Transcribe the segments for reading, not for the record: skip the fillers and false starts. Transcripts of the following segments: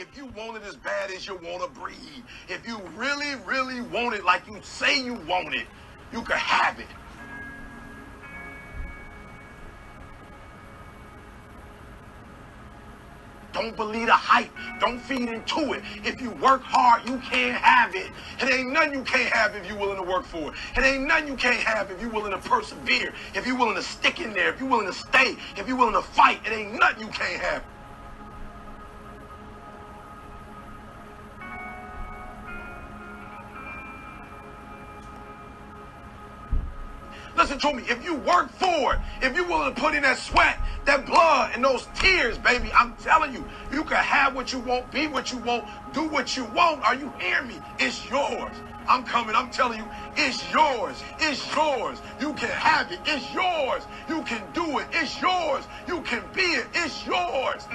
if you want it as bad as you want to breathe, if you really, really want it like you say you want it, you can have it. Don't believe the hype. Don't feed into it. If you work hard, you can't have it. It ain't nothing you can't have if you're willing to work for it. It ain't nothing you can't have if you're willing to persevere, if you're willing to stick in there, if you're willing to stay, if you're willing to fight. It ain't nothing you can't have. Listen to me, if you work for it, if you're willing to put in that sweat, that blood, and those tears, baby, I'm telling you, you can have what you want, be what you want, do what you want. Are you hearing me? It's yours. I'm coming, I'm telling you, it's yours. It's yours. You can have it. It's yours. You can do it. It's yours. You can be it. It's yours.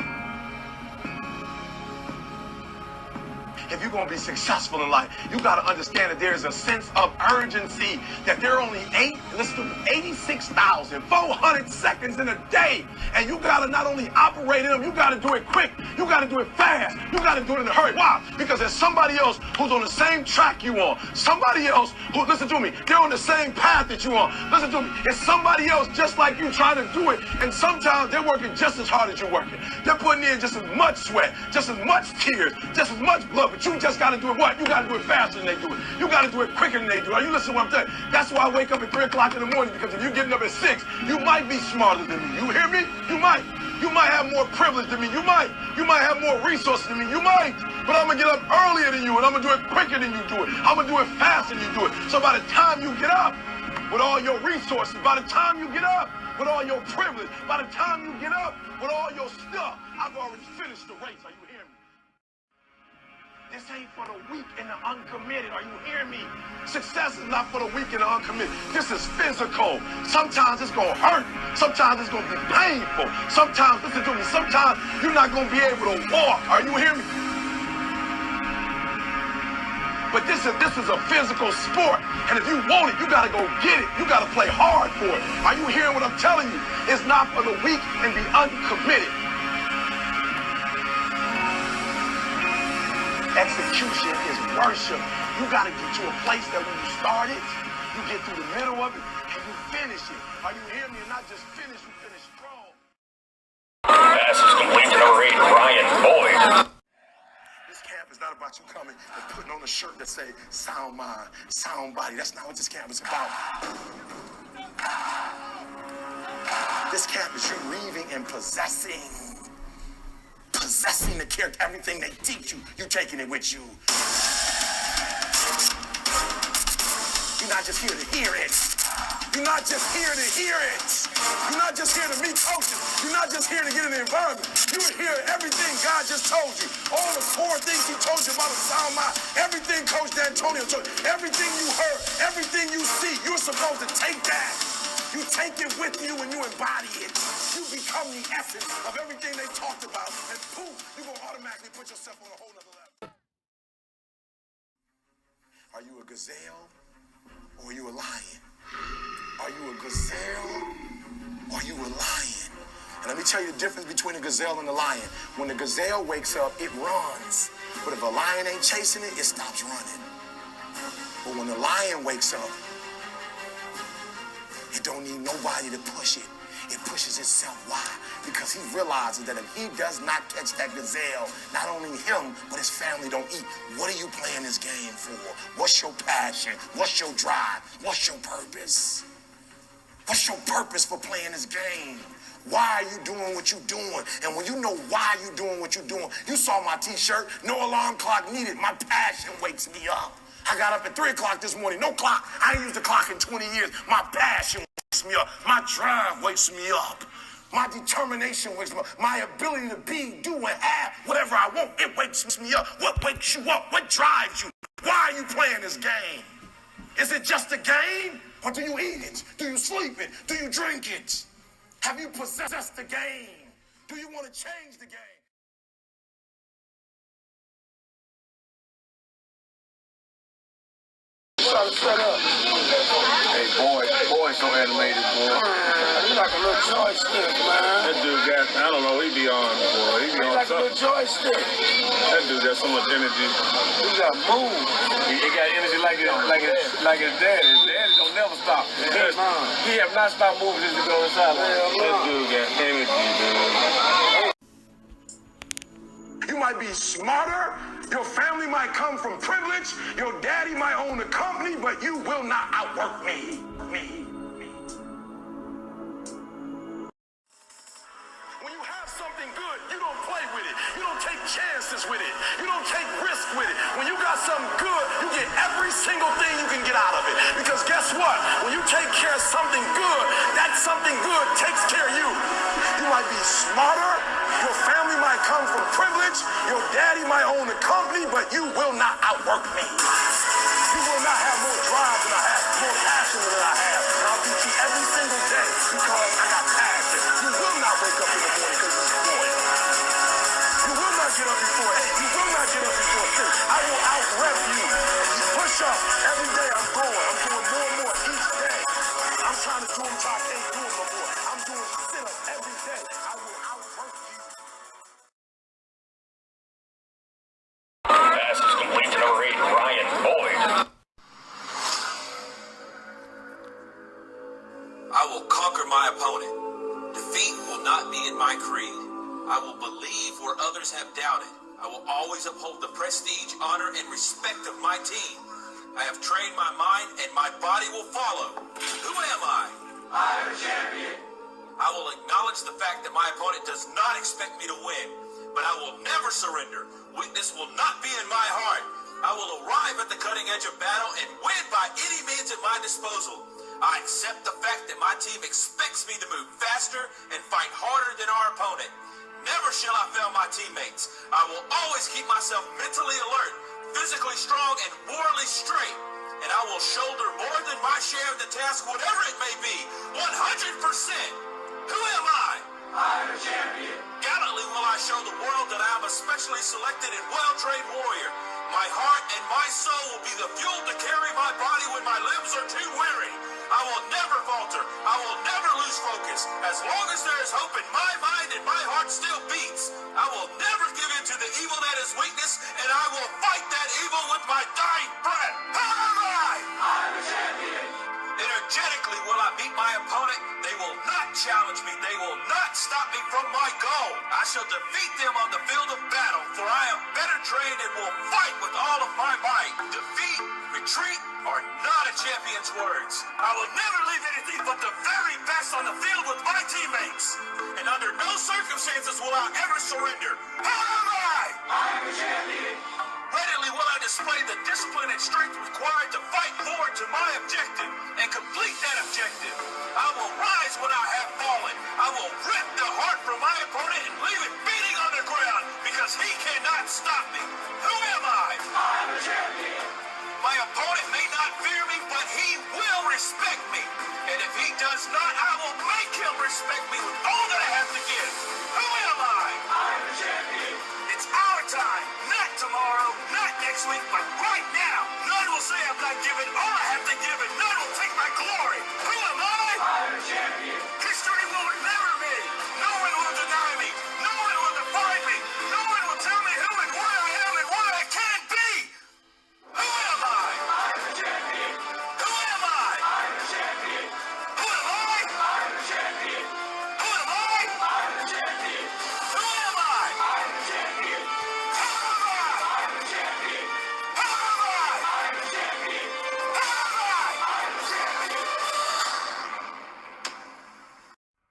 If you're going to be successful in life, you got to understand that there's a sense of urgency, that there are only 86,400 seconds in a day. And you got to not only operate in them, you got to do it quick. You got to do it fast. You got to do it in a hurry. Why? Because there's somebody else who's on the same track you on. Somebody else who, listen to me, they're on the same path that you on. Listen to me, it's somebody else just like you trying to do it. And sometimes they're working just as hard as you're working. They're putting in just as much sweat, just as much tears, just as much blood. But you just got to do it what? You got to do it faster than they do it. You got to do it quicker than they do it. Are you listening to what I'm saying? That's why I wake up at 3 o'clock in the morning, because if you're getting up at 6, you might be smarter than me. You hear me? You might. You might have more privilege than me. You might. You might have more resources than me. You might. But I'm going to get up earlier than you, and I'm going to do it quicker than you do it. I'm going to do it faster than you do it. So by the time you get up with all your resources, by the time you get up with all your privilege, by the time you get up with all your stuff, I've already finished the race. Are you hearing me? This ain't for the weak and the uncommitted. Are you hearing me? Success is not for the weak and the uncommitted. This is physical. Sometimes it's going to hurt. Sometimes it's going to be painful. Sometimes, listen to me, sometimes you're not going to be able to walk. Are you hearing me? But this is a physical sport. And if you want it, you got to go get it. You got to play hard for it. Are you hearing what I'm telling you? It's not for the weak and the uncommitted. Execution is worship. You got to get to a place that when you start it, you get through the middle of it, and you finish it. Are you hearing me? And not just finish, you finish strong. Pass is complete to number 8, Ryan Boyd. This camp is not about you coming and putting on a shirt that say sound mind, sound body. That's not what this camp is about. This camp is you leaving and possessing the character. Everything they teach you, you taking it with you. You're not just here to hear it. You're not just here to hear it. You're not just here to meet coaches. You're not just here to get in the environment. You're here everything God just told you. All the core things he told you about a sound mind. Everything Coach D'Antonio told you. Everything you heard. Everything you see. You're supposed to take that. You take it with you and you embody it. You become the essence of everything they talked about. And boom, you're going to automatically put yourself on a whole nother level. Are you a gazelle or are you a lion? Are you a gazelle or are you a lion? And let me tell you the difference between a gazelle and a lion. When the gazelle wakes up, it runs. But if a lion ain't chasing it, it stops running. But when the lion wakes up, it don't need nobody to push it. It pushes itself. Why? Because he realizes that if he does not catch that gazelle, not only him, but his family don't eat. What are you playing this game for? What's your passion? What's your drive? What's your purpose? What's your purpose for playing this game? Why are you doing what you're doing? And when you know why you're doing what you're doing, you saw my t-shirt, no alarm clock needed. My passion wakes me up. I got up at 3 o'clock this morning, no clock. I ain't used the clock in 20 years. My passion wakes me up. My drive wakes me up. My determination wakes me up. My ability to be, do, and have whatever I want, it wakes me up. What wakes you up? What drives you? Why are you playing this game? Is it just a game? Or do you eat it? Do you sleep it? Do you drink it? Have you possessed the game? Do you want to change the game? Set up. Hey, boy, so animated, boy. You like a little joystick, man. That dude got, I don't know, he be on, boy. He be on something. the joystick. That dude got so much energy. He got moves. He got energy like his daddy. His daddy don't never stop. He have not stopped moving since he go inside. That dude got energy, dude. You might be smarter. Your family might come from privilege. Your daddy might own a company, but you will not outwork me. When you have something good, you don't play with it. You don't take chances with it. You don't take risks with it. When you got something good, you get every single thing you can get out of it. Because guess what? When you take care of something good, that something good takes care of you. You might be smarter. Your family might come from privilege. Your daddy might own a company, but you will not outwork me. You will not have more drive than I have, more passion than I have. And I'll beat you every single day because I got passion. You will not wake up in the morning because you're spoiled. You will not get up before 8. You will not get up before 6. I will out-rep you. You push up. Every day I'm going. I'm doing more and more each day. I'm trying to do them till I can't do them no more. I'm doing sit-ups every day. I will outwork you. Pass is complete to number 8, Ryan Boyd. I will conquer my opponent. Defeat will not be in my creed. I will believe where others have doubted. I will always uphold the prestige, honor, and respect of my team. I have trained my mind and my body will follow. Who am I? I am a champion. I will acknowledge the fact that my opponent does not expect me to win, but I will never surrender. Weakness will not be in my heart. I will arrive at the cutting edge of battle and win by any means at my disposal. I accept the fact that my team expects me to move faster and fight harder than our opponent. Never shall I fail my teammates. I will always keep myself mentally alert, physically strong, and morally straight. And I will shoulder more than my share of the task, whatever it may be, 100%. Who am I? I am a champion. Gallantly will I show the world that I am a specially selected and well-trained warrior. My heart and my soul will be the fuel to carry my body when my limbs are too weary. I will never falter. I will never lose focus. As long as there is hope in my mind and my heart still beats, I will never give in to the evil that is weakness, and I will fight that evil with my dying breath. How am I? I'm a champion. Energetically will I meet my opponent. They will not challenge me. They will not stop me from my goal. I shall defeat them on the field of battle, for I am better trained and will fight with all of my might. Defeat, retreat are not a champion's words. I will never leave anything but the very best on the field with my teammates. And under no circumstances will I ever surrender. How am I? I am a champion. Readily will I display the discipline and strength required to fight forward to my objective and complete that objective. I will rise when I have fallen. I will rip the heart from my opponent and leave it beating on the ground because he cannot stop me. Who am I? I'm a champion. My opponent may not fear me, but he will respect me. And if he does not, I will make him respect me with all that I have to give. Who am I? I'm a champion. It's our time, not tomorrow, not next week, but right now. None will say I'm not giving all I have to give, and none will take my glory. Who am I? I'm a champion. History will remember me. No one will deny me. No one will define me. No one will tell me who and what I am and what I can be. Who am I? I'm a champion. Who am I? I'm a champion. Who am I? I'm a champion. Who am I? I'm a champion. Who am I? I'm a champion. Who am I? I'm a champion. Who am I? I'm a champion. Who am I? I'm a champion.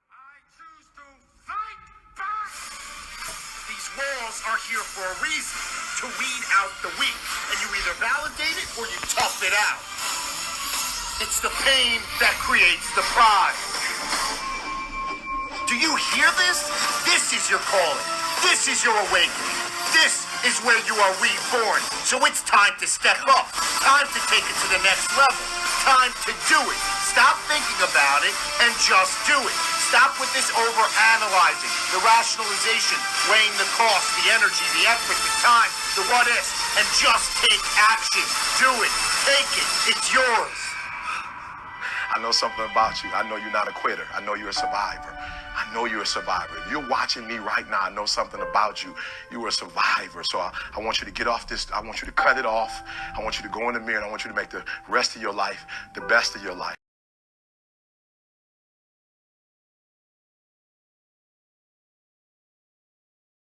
I choose to fight back. These walls are here for a reason, to weed out the weak. And you either validate it or you tough it out. It's the pain that creates the pride. Do you hear this? This is your calling. This is your awakening. This is where you are reborn. So it's time to step up. Time to take it to the next level. Time to do it. Stop thinking about it and just do it. Stop with this over-analyzing, the rationalization, weighing the cost, the energy, the effort, the time, the what-ifs, and just take action. Do it. Take it. It's yours. I know something about you. I know you're not a quitter. I know you're a survivor. I know you're a survivor. If you're watching me right now, I know something about you. You are a survivor. So I want you to get off this. I want you to cut it off. I want you to go in the mirror, and I want you to make the rest of your life the best of your life.